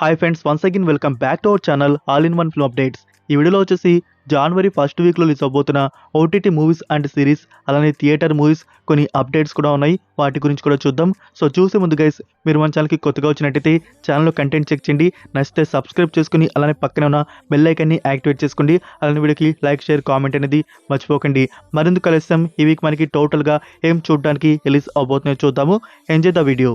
Hi friends, once again welcome back to our channel all in one film updates. ఈ వీడియోలో వచ్చేసి జనవరి first వీక్లో రిలీజ్ అవబోతున్న ఓటీటీ మూవీస్ అండ్ సిరీస్ అలానే థియేటర్ మూవీస్ కొన్ని అప్డేట్స్ కూడా ఉన్నాయి. వాటి గురించి కూడా చూద్దాం. సో చూసే ముందు గైస్, మీరు మన ఛానల్కి కొత్తగా వచ్చినట్టయితే ఛానల్లో కంటెంట్ చెక్ చేయండి, నచ్చితే సబ్స్క్రైబ్ చేసుకుని అలానే పక్కనే ఉన్న బెల్ ఐకాన్ని యాక్టివేట్ చేసుకోండి. అలానే వీడియోకి లైక్, షేర్, కామెంట్ అనేది మర్చిపోకండి. మరిందుకు కలుస్తాం. ఈ వీక్ మనకి టోటల్గా ఏం చూడడానికి రిలీజ్ అవబోతున్నాయో చూద్దాము. Enjoy the video.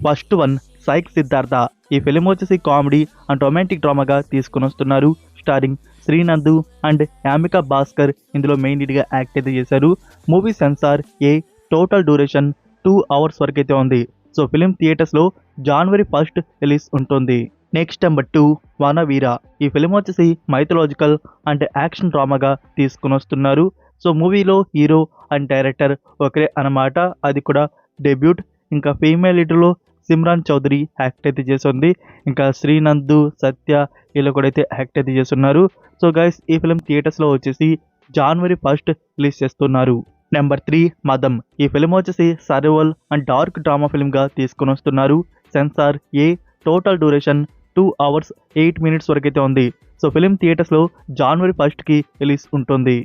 First one, psych Siddhartha. ఈ ఫిలిం వచ్చేసి కామెడీ అండ్ రొమాంటిక్ డ్రామాగా తీసుకుని వస్తున్నారు. స్టారింగ్ శ్రీనంద్ అండ్ యామికా భాస్కర్ ఇందులో మెయిన్ లీడ్గా యాక్ట్ అయితే చేశారు. మూవీ సెన్సార్ ఏ, టోటల్ డ్యూరేషన్ 2 hours వరకు అయితే ఉంది. సో ఫిలిం థియేటర్స్లో జనవరి 1 రిలీజ్ ఉంటుంది. Next number 2, వనవీర. ఈ ఫిలిం వచ్చేసి మైథలాజికల్ అండ్ యాక్షన్ డ్రామాగా తీసుకుని వస్తున్నారు. సో మూవీలో హీరో అండ్ డైరెక్టర్ ఒకరే అన్నమాట, అది కూడా డెబ్యూట్. ఇంకా ఫీమేల్ లీడర్లో సిమ్రాన్ చౌదరి యాక్ట్ అయితే చేస్తుంది. ఇంకా శ్రీనంద్, సత్య వీళ్ళు కూడా అయితే యాక్ట్ అయితే చేస్తున్నారు. సో గైస్, ఈ ఫిలిం థియేటర్స్లో వచ్చేసి జనవరి 1 రిలీజ్ చేస్తున్నారు. నెంబర్ 3, మదం. ఈ ఫిలిం వచ్చేసి సర్వైవల్ అండ్ డార్క్ డ్రామా ఫిల్మ్గా తీసుకొని వస్తున్నారు. సెన్సార్ ఏ, టోటల్ డ్యూరేషన్ 2 hours 8 minutes వరకు అయితే ఉంది. సో ఫిలిం థియేటర్స్లో జనవరి 1 రిలీజ్ ఉంటుంది.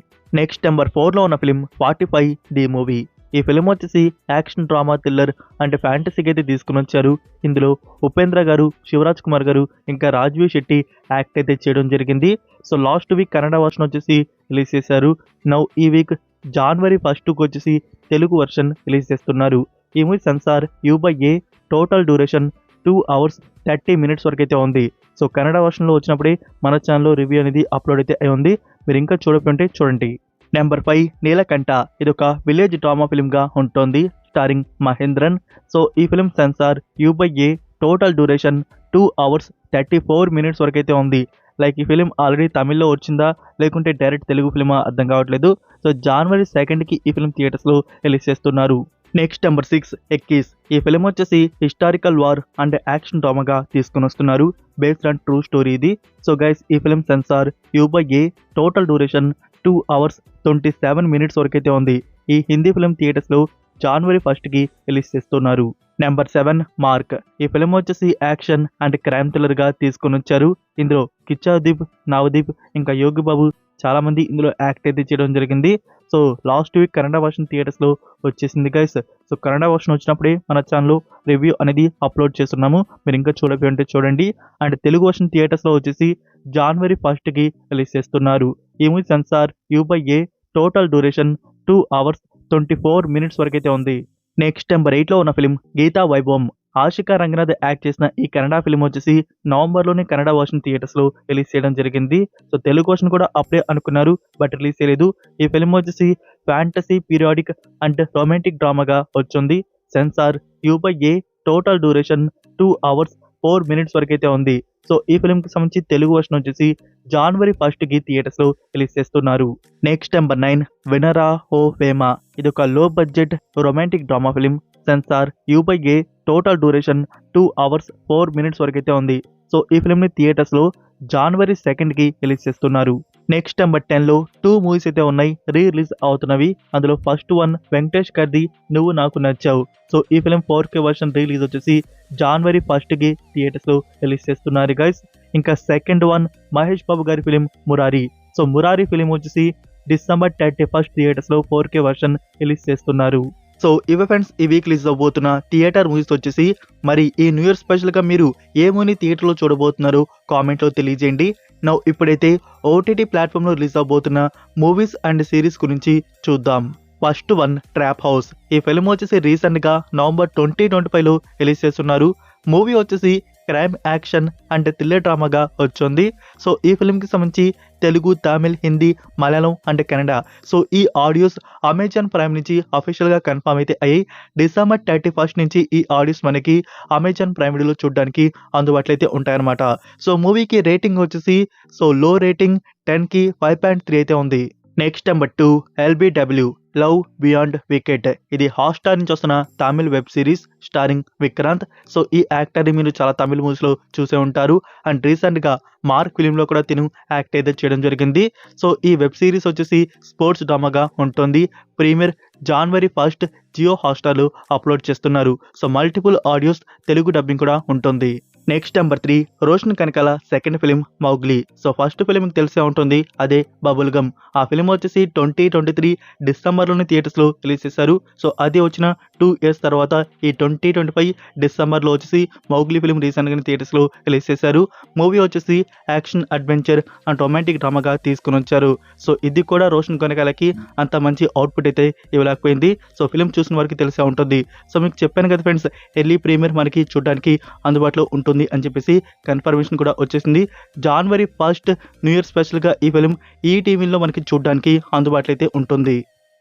నెక్స్ట్ నెంబర్ 4లో ఉన్న ఫిలిం 45 ది మూవీ. ఈ ఫిలిం వచ్చేసి యాక్షన్ డ్రామా, థ్రిల్లర్ అండ్ ఫ్యాంటసీకి అయితే తీసుకుని వచ్చారు. ఇందులో ఉపేంద్ర గారు, శివరాజ్ కుమార్ గారు ఇంకా రాజ్వీర్ శెట్టి యాక్ట్ అయితే చేయడం జరిగింది. So last week Kannada version వచ్చేసి రిలీజ్ చేశారు. నౌ ఈ వీక్ జనవరి 1 వచ్చేసి తెలుగు వర్షన్ రిలీజ్ చేస్తున్నారు. ఈ movie censor U/A, total duration 2 hours 30 minutes వరకు అయితే ఉంది. సో కన్నడ వర్షన్లో వచ్చినప్పుడే మన ఛానల్లో రివ్యూ అనేది అప్లోడ్ అయితే అయి ఉంది. మీరు ఇంకా చూడకుంటే చూడండి. నెంబర్ 5, నీలకంఠ. ఇది ఒక విలేజ్ డ్రామా ఫిల్మ్గా ఉంటుంది. స్టారింగ్ మహేంద్రన్. సో ఈ film censor U/A, total duration 2 hours 34 minutes వరకు అయితే ఉంది. లైక్ ఈ ఫిలిం ఆల్రెడీ తమిళ్లో వచ్చిందా లేకుంటే డైరెక్ట్ తెలుగు ఫిలిమా అర్థం కావట్లేదు. సో జనవరి 2 ఈ ఫిలిం థియేటర్స్లో రిలీజ్ చేస్తున్నారు. Next number 6, Ikkis. ఈ ఫిలిం వచ్చేసి హిస్టారికల్ వార్ అండ్ యాక్షన్ డ్రామాగా తీసుకుని వస్తున్నారు. బేస్డ్ ఆన్ ట్రూ స్టోరీ ఇది. సో గైస్, ఈ film censor U/A, total duration 2 hours 27 minutes వరకు అయితే ఉంది. ఈ హిందీ ఫిలిం థియేటర్స్లో జనవరి 1 రిలీజ్ చేస్తున్నారు. Number 7, mark. ఈ ఫిలిం వచ్చేసి యాక్షన్ అండ్ క్రైమ్ థ్రిల్లర్గా తీసుకొని వచ్చారు. ఇందులో కిచ్చాదీప్, నవదీప్ ఇంకా యోగి బాబు చాలా మంది ఇందులో యాక్ట్ అయితే చేయడం జరిగింది. So last week Kannada version థియేటర్స్లో వచ్చేసింది గైస్. సో కన్నడ వర్షన్ వచ్చినప్పుడే మన ఛానల్లో రివ్యూ అనేది అప్లోడ్ చేస్తున్నాము. మీరు ఇంకా చూడకపోతే చూడండి. అండ్ తెలుగు వర్షన్ థియేటర్స్లో వచ్చేసి జనవరి 1 రిలీజ్ చేస్తున్నారు. ఈ movie censor U/A, total duration 2 hours 24 minutes వరకు అయితే ఉంది. నెక్స్ట్ నెంబర్ 8లో ఉన్న ఫిలిం గీతా వైభవం. ఆశికా రంగనాథ్ యాక్ట్ చేసిన ఈ కన్నడ ఫిలిం వచ్చేసి నవంబర్లోనే కన్నడ వర్షన్ థియేటర్స్లో రిలీజ్ చేయడం జరిగింది. సో తెలుగు వర్షన్ కూడా అప్పుడే అనుకున్నారు, బట్ రిలీజ్ చేయలేదు. ఈ ఫిలిం వచ్చేసి ఫ్యాంటసీ, పీరియాడిక్ అండ్ రొమాంటిక్ డ్రామాగా వచ్చింది. Censor U/A, total duration 2 hours 4 minutes వరకు అయితే ఉంది. సో ఈ ఫిలింకి సంబంధించి తెలుగు వర్షన్ వచ్చేసి జనవరి 1 థియేటర్స్లో రిలీజ్ చేస్తున్నారు. నెక్స్ట్ నెంబర్ 9, వినరా ఓ ఫేమా. ఇది ఒక low budget romantic drama film. Censor U/A, total duration 2 hours 4 minutes వరకు అయితే ఉంది. సో ఈ ఫిలింని థియేటర్స్లో జనవరి 2 రిలీజ్ చేస్తున్నారు. నెక్స్ట్ నెంబర్ 10లో 2 మూవీస్ అయితే ఉన్నాయి, రిలీజ్ అవుతున్నవి. అందులో ఫస్ట్ వన్ వెంకటేష్ గారిది నువ్వు నాకు నచ్చావు. సో ఈ ఫిలిం 4K వర్షన్ రిలీజ్ వచ్చేసి జనవరి 1 థియేటర్స్లో రిలీజ్ చేస్తున్నారు గైస్. ఇంకా సెకండ్ వన్ మహేష్ బాబు గారి film Murari. So Murari film వచ్చేసి డిసెంబర్ 31 థియేటర్స్లో 4K వర్షన్ రిలీజ్ చేస్తున్నారు. సో ఇవి ఫ్రెండ్స్, ఈ వీక్ రిలీజ్ అవబోతున్న థియేటర్ మూవీస్ వచ్చేసి. మరి ఈ న్యూ ఇయర్ స్పెషల్గా మీరు ఏ మూవీని థియేటర్లో చూడబోతున్నారో కామెంట్లో తెలియజేయండి. నౌ ఇప్పుడైతే ఓటీటీ ప్లాట్ఫామ్లో రిలీజ్ అవబోతున్న మూవీస్ అండ్ సిరీస్ గురించి చూద్దాం. First one, trap house. ఈ ఫిలిం వచ్చేసి రీసెంట్గా నవంబర్ 2025లో రిలీజ్ చేస్తున్నారు. మూవీ వచ్చేసి క్రైమ్, యాక్షన్ అండ్ థ్రిల్లర్ డ్రామాగా వచ్చింది. సో ఈ ఫిల్మ్కి సంబంధించి తెలుగు, తమిళ్, హిందీ, మలయాళం అండ్ కన్నడ. సో ఈ ఆడియోస్ అమెజాన్ ప్రైమ్ నుంచి అఫీషియల్గా కన్ఫర్మ్ అయితే అయ్యాయి. డిసెంబర్ 31 నుంచి ఈ ఆడియోస్ మనకి అమెజాన్ ప్రైమ్ వీడియోలో చూడడానికి అందుబాటులో అయితే ఉంటాయన్నమాట. సో మూవీకి రేటింగ్ వచ్చేసి లో రేటింగ్ 10కి 5.3 అయితే ఉంది. Next number 2, LBW, love beyond wicket. ఇది హాట్స్టార్ నుంచి వస్తున్న Tamil web series. Starring Vikrant. So ఈ యాక్టర్ని మీరు చాలా తమిళ మూవీస్లో చూసే ఉంటారు. అండ్ రీసెంట్గా మార్క్ ఫిలింలో కూడా తిను యాక్ట్ అయితే చేయడం జరిగింది. సో ఈ వెబ్ సిరీస్ వచ్చేసి స్పోర్ట్స్ డ్రామాగా ఉంటుంది. ప్రీమియర్ జనవరి 1 జియో హాట్స్టార్లో అప్లోడ్ చేస్తున్నారు. So multiple audios Telugu dubbing కూడా ఉంటుంది. Next number 3 Roshan Kanakala second film Mowgli. So first film మీకు తెలిసే ఉంటుంది, అదే బబుల్ గమ్. ఆ ఫిలిం వచ్చేసి 2023 డిసెంబర్లోని థియేటర్స్లో రిలీజ్ చేశారు. సో అది వచ్చిన 2 years తర్వాత ఈ 2025 డిసెంబర్లో వచ్చేసి మౌగ్లీ ఫిలిం రీసెంట్గానే థియేటర్స్లో రిలీజ్ చేశారు. మూవీ వచ్చేసి యాక్షన్ అడ్వెంచర్ అండ్ రొమాంటిక్ డ్రామాగా తీసుకుని వచ్చారు. సో ఇది కూడా రోషన్ కనకాలకి అంత మంచి అవుట్పుట్ అయితే ఇవ్వలేకపోయింది. సో ఫిలిం చూసిన వారికి తెలిసే ఉంటుంది. సో మీకు చెప్పాను కదా ఫ్రెండ్స్, ఎర్లీ ప్రీమియర్ మనకి చూడడానికి అందుబాటులో ఉంటుంది అని చెప్పేసి కన్ఫర్మేషన్ కూడా వచ్చేసింది. January 1st న్యూ ఇయర్ స్పెషల్గా ఈ ఫిలిం ఈ టీవీలో మనకి చూడడానికి అందుబాటులో అయితే ఉంటుంది.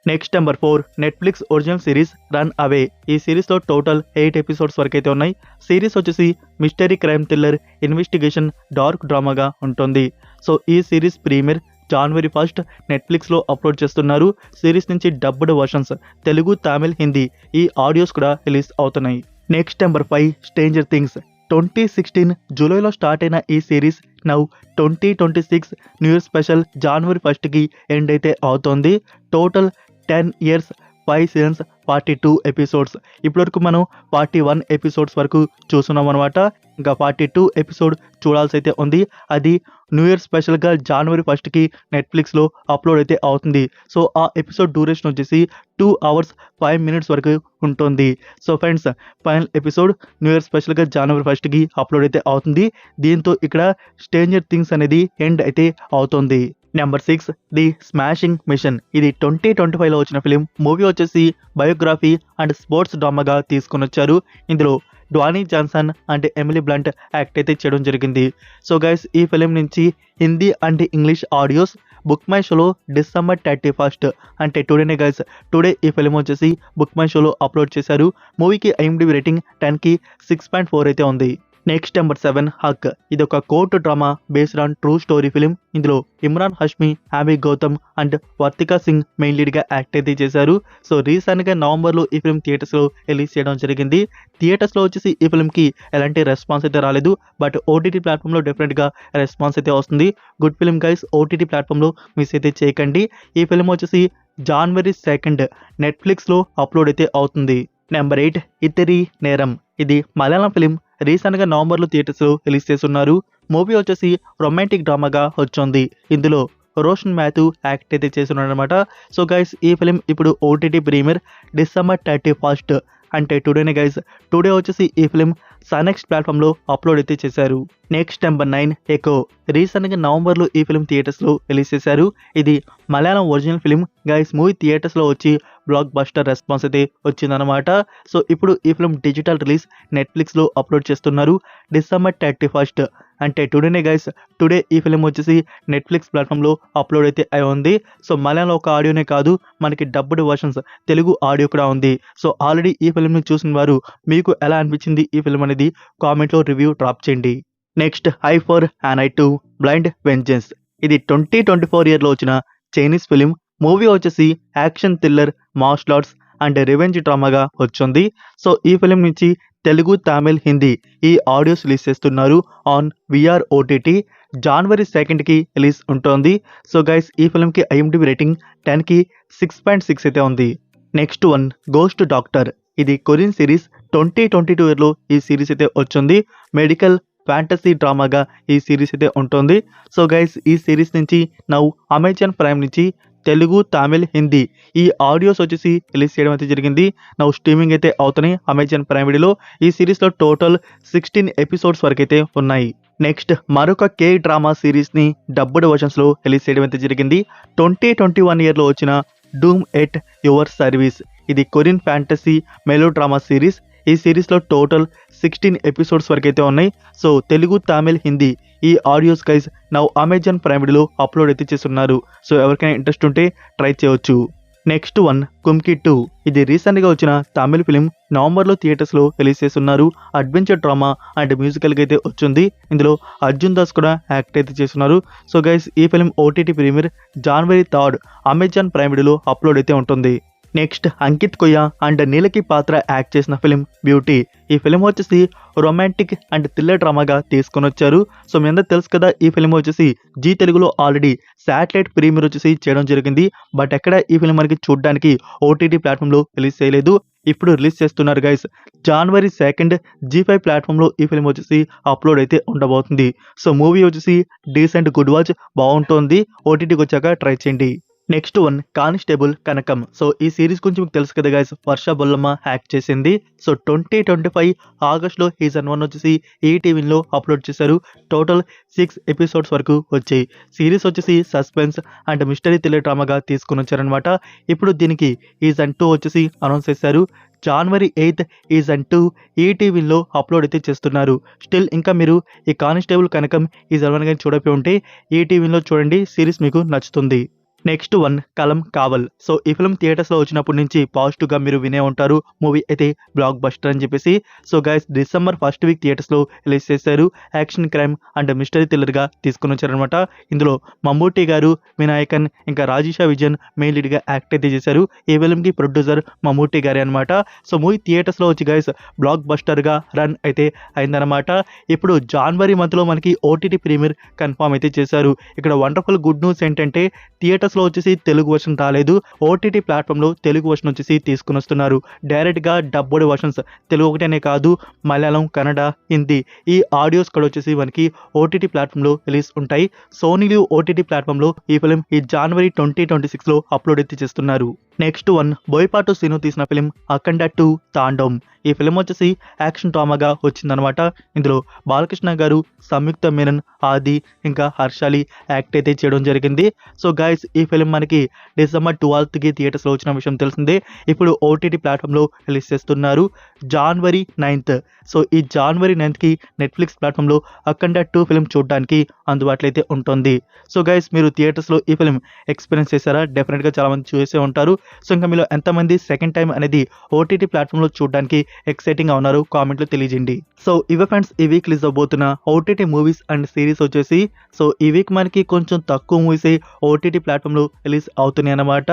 Next number 4 Netflix original series run away. ఈ సిరీస్లో టోటల్ 8 ఎపిసోడ్స్ వరకు అయితే ఉన్నాయి. సిరీస్ వచ్చేసి mystery crime thriller investigation dark డ్రామాగా ఉంటుంది. సో ఈ సిరీస్ ప్రీమియర్ January 1st నెట్ఫ్లిక్స్లో అప్లోడ్ చేస్తున్నారు. సిరీస్ నుంచి డబ్బుడ్ వర్షన్స్ తెలుగు, తమిళ్, హిందీ ఈ ఆడియోస్ కూడా రిలీజ్ అవుతున్నాయి. Next number 5 stranger things. 2016 జూలైలో స్టార్ట్ అయిన ఈ series now 2026 new year special January 1st end అయితే అవుతోంది. Total 10 years 5 seasons 42 episodes. ఇప్పటివరకు మనం 41 ఎపిసోడ్స్ వరకు చూస్తున్నాం అనమాట. ఇంకా 42 ఎపిసోడ్ చూడాల్సి అయితే ఉంది. అది న్యూ ఇయర్ స్పెషల్గా January 1st నెట్ఫ్లిక్స్లో అప్లోడ్ అయితే అవుతుంది. సో ఆ ఎపిసోడ్ డ్యూరేషన్ వచ్చేసి 2 hours 5 minutes వరకు ఉంటుంది. So friends, final episode new year స్పెషల్గా January 1st అప్లోడ్ అయితే అవుతుంది. దీంతో ఇక్కడ స్ట్రేంజర్ థింగ్స్ అనేది ఎండ్ అయితే అవుతుంది. Number 6 the smashing machine. ఇది 2025లో వచ్చిన ఫిలిం. మూవీ వచ్చేసి బయోగ్రఫీ అండ్ స్పోర్ట్స్ డ్రామాగా తీసుకొని వచ్చారు. ఇందులో Dwayne Johnson and Emily Blunt act అయితే చేయడం జరిగింది. సో గైస్, ఈ ఫిలిం నుంచి Hindi and English audios book my షోలో December 31st అంటే టుడేనే గైస్, టుడే ఈ ఫిలిం వచ్చేసి బుక్ మై షోలో అప్లోడ్ చేశారు. మూవీకి IMDb రేటింగ్ 10కి 6.4 అయితే ఉంది. Next number 7 Haq. ఇది ఒక court drama based on true story film. ఇందులో ఇమ్రాన్ హష్మి, ఆమీ గౌతమ్ అండ్ వర్తికా సింగ్ మెయిన్ లీడ్గా యాక్ట్ అయితే చేశారు. సో రీసెంట్గా నవంబర్లో ఈ ఫిలిం థియేటర్స్లో రిలీజ్ చేయడం జరిగింది. థియేటర్స్లో వచ్చేసి ఈ ఫిలింకి ఎలాంటి రెస్పాన్స్ అయితే రాలేదు. బట్ ఓటీటీ ప్లాట్ఫామ్లో డెఫినెట్గా రెస్పాన్స్ అయితే వస్తుంది. గుడ్ ఫిలిం గైస్, ఓటీటీ ప్లాట్ఫామ్లో మిస్ అయితే చేయకండి. ఈ ఫిలిం వచ్చేసి January 2nd నెట్ఫ్లిక్స్లో అప్లోడ్ అయితే అవుతుంది. నెంబర్ 8 ఇతరి నేరం. ఇది మలయాళం ఫిలిం. రీసెంట్గా నవంబర్లో థియేటర్స్లో రిలీజ్ చేస్తున్నారు. మూవీ వచ్చేసి రొమాంటిక్ డ్రామాగా వచ్చింది. ఇందులో రోషన్ మాథ్యూ యాక్ట్ అయితే చేస్తున్నాడు అనమాట. సో గైస్, ఈ ఫిలిం ఇప్పుడు ఓటీటీ ప్రీమియర్ December 31st అంటే టుడేనే గైస్. టుడే వచ్చేసి ఈ ఫిలిం సనెక్స్ట్ ప్లాట్ఫామ్లో అప్లోడ్ అయితే చేశారు. Next number 9 Eko. రీసెంట్గా నవంబర్లో ఈ ఫిలిం థియేటర్స్లో రిలీజ్ చేశారు. ఇది Malayalam original film guys. Movie థియేటర్స్లో వచ్చి బ్లాక్ బస్టర్ రెస్పాన్స్ అయితే వచ్చిందనమాట. సో ఇప్పుడు ఈ ఫిలిం డిజిటల్ రిలీజ్ నెట్ఫ్లిక్స్లో అప్లోడ్ చేస్తున్నారు December 31st అంటే టుడేనే గైస్. టుడే ఈ ఫిలిం వచ్చేసి నెట్ఫ్లిక్స్ ప్లాట్ఫామ్లో అప్లోడ్ అయితే అయి ఉంది. సో మలయాళంలో ఒక ఆడియోనే కాదు, మనకి డబ్బుడ్ వర్షన్స్ తెలుగు ఆడియో కూడా ఉంది. సో ఆల్రెడీ ఈ ఫిలింని చూసిన వారు మీకు ఎలా అనిపించింది ఈ ఫిలిం అనేది కామెంట్లో రివ్యూ డ్రాప్ చేయండి. Next eye for and eye 2 blind vengeance. ఇది 2024 ఇయర్లో వచ్చిన చైనీస్ ఫిలిం. మూవీ వచ్చేసి action thriller martial arts and revenge డ్రామాగా వచ్చింది. సో ఈ ఫిలిం నుంచి తెలుగు, తమిళ్, హిందీ ఈ ఆడియోస్ రిలీజ్ చేస్తున్నారు on VR OTT. January 2nd release ఉంటుంది. సో గైస్, ఈ ఫిలింకి IMDb రేటింగ్ 10కి 6.6 అయితే ఉంది. Next one ghost doctor. ఇది కొరియన్ సిరీస్. 2022 ఇయర్లో ఈ సిరీస్ అయితే వచ్చింది. మెడికల్ ఫ్యాంటసీ డ్రామాగా ఈ సిరీస్ అయితే ఉంటుంది. సో గైస్, ఈ సిరీస్ నుంచి నౌ అమెజాన్ ప్రైమ్ నుంచి తెలుగు, తమిళ్, హిందీ ఈ ఆడియోస్ వచ్చేసి రిలీజ్ చేయడం అయితే జరిగింది. నౌ స్ట్రీమింగ్ అయితే అవుతున్నాయి అమెజాన్ ప్రైమ్ వీడియోలో. ఈ సిరీస్లో టోటల్ 16 ఎపిసోడ్స్ వరకు అయితే ఉన్నాయి. నెక్స్ట్ మరొక కే డ్రామా సిరీస్ని డబ్బుడ్ వర్షన్స్లో రిలీజ్ చేయడం అయితే జరిగింది. 2021 ఇయర్లో వచ్చిన డూమ్ ఎట్ యువర్ సర్వీస్. ఇది Korean fantasy melo drama series. ఈ సిరీస్లో టోటల్ 16 ఎపిసోడ్స్ వరకు అయితే ఉన్నాయి. సో తెలుగు, తమిళ్, హిందీ ఈ audios guys now Amazon Prime వీడియోలో అప్లోడ్ అయితే చేస్తున్నారు. సో ఎవరికైనా ఇంట్రెస్ట్ ఉంటే ట్రై చేయవచ్చు. Next one Kumki 2. ఇది రీసెంట్గా వచ్చిన తమిళ్ ఫిలిం. నవంబర్లో థియేటర్స్లో రిలీజ్ చేస్తున్నారు. అడ్వెంచర్ డ్రామా అండ్ మ్యూజికల్గా అయితే వచ్చింది. ఇందులో అర్జున్ దాస్ కూడా యాక్ట్ అయితే చేస్తున్నారు. సో గైస్, ఈ film OTT premiere January 3rd Amazon Prime వీడియోలో అప్లోడ్ అయితే ఉంటుంది. Next Ankit Koyya and Neelakhi Patra act చేసిన ఫిలిం బ్యూటీ. ఈ ఫిలిం వచ్చేసి రొమాంటిక్ అండ్ థ్రిల్లర్ డ్రామాగా తీసుకొని వచ్చారు. సో మీ అందరూ తెలుసు కదా, ఈ ఫిలిం వచ్చేసి జీ తెలుగులో ఆల్రెడీ శాటిలైట్ ప్రీమియర్ వచ్చేసి చేయడం జరిగింది. బట్ ఎక్కడ ఈ ఫిలిం మనకి చూడడానికి ఓటీటీ ప్లాట్ఫామ్లో రిలీజ్ చేయలేదు. ఇప్పుడు రిలీజ్ చేస్తున్నారు గైస్. జనవరి 2 జీ5 ప్లాట్ఫామ్లో ఈ ఫిల్మ్ వచ్చేసి అప్లోడ్ అయితే ఉండబోతుంది. సో మూవీ వచ్చేసి డీసెంట్ గుడ్ వాచ్ బాగుంటుంది. ఓటీటీకి వచ్చాక ట్రై చేయండి. నెక్స్ట్ వన్ కానిస్టేబుల్ కనకం. సో ఈ సిరీస్ గురించి మీకు తెలుసు కదా గైస్, వర్ష బొల్లమ్మ యాక్ట్ చేసింది. సో 2025 ఆగస్టులో సీజన్ 1 వచ్చేసి ఈటీవీలో అప్లోడ్ చేశారు. టోటల్ 6 ఎపిసోడ్స్ వరకు వచ్చాయి. సిరీస్ వచ్చేసి సస్పెన్స్ అండ్ మిస్టరీ థ్రిల్లర్ డ్రామాగా తీసుకుని వచ్చారనమాట. ఇప్పుడు దీనికి సీజన్ 2 వచ్చేసి అనౌన్స్ చేశారు. జనవరి 8 సీజన్ 2 ఈటీవీలో అప్లోడ్ అయితే చేస్తున్నారు. స్టిల్ ఇంకా మీరు ఈ కానిస్టేబుల్ కనకం సీజన్ 1 కానీ చూడకపోయి ఉంటే ఈటీవీలో చూడండి, సిరీస్ మీకు నచ్చుతుంది. నెక్స్ట్ వన్ కలం కావల్. సో ఈ ఫిల్మ్ థియేటర్స్లో వచ్చినప్పటి నుంచి పాజిటివ్గా మీరు వినే ఉంటారు. మూవీ అయితే బ్లాక్ బస్టర్ అని చెప్పేసి. So guys December 1st week థియేటర్స్లో రిలీజ్ చేశారు. యాక్షన్ క్రైమ్ అండ్ మిస్టరీ థ్రిల్లర్గా తీసుకుని వచ్చారనమాట. ఇందులో మమ్మూటి గారు, వినాయకన్ ఇంకా రాజేషా విజయన్ మెయిన్ లీడ్గా యాక్ట్ అయితే చేశారు. ఈ ఫిల్మ్కి ప్రొడ్యూసర్ మమ్మూటి గారే అనమాట. సో మూవీ థియేటర్స్లో వచ్చి గైస్ బ్లాక్ బస్టర్గా రన్ అయితే అయిందనమాట. ఇప్పుడు జనవరి మంత్లో మనకి ఓటీటీ ప్రీమియర్ కన్ఫర్మ్ అయితే చేశారు. ఇక్కడ వండర్ఫుల్ గుడ్ న్యూస్ ఏంటంటే థియేటర్స్లో వచ్చేసి తెలుగు వర్షన్ రాలేదు. ఓటీటీ ప్లాట్ఫామ్లో తెలుగు వర్షన్ వచ్చేసి తీసుకుని వస్తున్నారు. డైరెక్ట్గా డబ్బుడ్ వర్షన్స్ తెలుగు ఒకటేనే కాదు, మలయాళం, కన్నడ, హిందీ ఈ ఆడియోస్ కూడా వచ్చేసి మనకి ఓటీటీ ప్లాట్ఫామ్లో రిలీజ్ ఉంటాయి. సోనీ లివ్ ఓటీటీ ప్లాట్ఫామ్లో ఈ ఫిలిం ఈ జనవరి 2026లో అప్లోడ్ అయితే చేస్తున్నారు. నెక్స్ట్ వన్ బోయపాటు సీను తీసిన ఫిలిం అఖండ 2 తాండవం. ఈ ఫిలిం వచ్చేసి యాక్షన్ డ్రామాగా వచ్చిందనమాట. ఇందులో బాలకృష్ణ గారు, సంయుక్త మేనన్, ఆది ఇంకా హర్షాలి యాక్ట్ అయితే చేయడం జరిగింది. సో గైస్ ఈ ఫిలిం మనకి డిసెంబర్ 12కి థియేటర్స్లో వచ్చిన విషయం తెలిసిందే. ఇప్పుడు ఓటీటీ ప్లాట్ఫామ్లో రిలీజ్ చేస్తున్నారు జనవరి 9th. సో ఈ జనవరి 9thకి నెట్ఫ్లిక్స్ ప్లాట్ఫామ్లో అఖండ 2 ఫిలిం చూడడానికి అందుబాటులో అయితే ఉంటుంది. సో గైస్ మీరు థియేటర్స్లో ఈ ఫిలిం ఎక్స్పీరియన్స్ చేశారా? డెఫినెట్గా చాలామంది చూసే ఉంటారు. సో ఇంకా మీలో ఎంతమంది సెకండ్ టైం అనేది ఓటీటీ ప్లాట్ఫామ్లో చూడడానికి ఎక్సైటింగ్గా ఉన్నారు కామెంట్లో తెలియజేయండి. సో ఇవే ఫ్రెండ్స్ ఈ వీక్ రిలీజ్ అవబోతున్న ఓటీటీ మూవీస్ అండ్ సిరీస్ వచ్చేసి. సో ఈ వీక్ మనకి కొంచెం తక్కువ మూవీసే ఓటీటీ ప్లాట్ఫామ్లో రిలీజ్ అవుతున్నాయి అన్నమాట.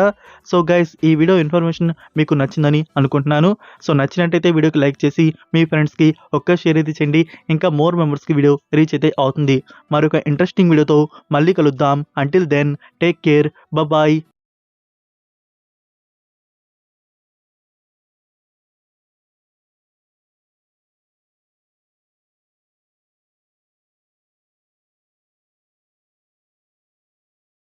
సో గైస్ ఈ వీడియో ఇన్ఫర్మేషన్ మీకు నచ్చిందని అనుకుంటున్నాను. సో నచ్చినట్టయితే వీడియోకి లైక్ చేసి మీ ఫ్రెండ్స్కి ఒక్క షేర్ అయితే చేయండి. ఇంకా మోర్ మెంబర్స్కి వీడియో రీచ్ అయితే అవుతుంది. మరొక ఇంట్రెస్టింగ్ వీడియోతో మళ్ళీ కలుద్దాం. Until then take care, bye.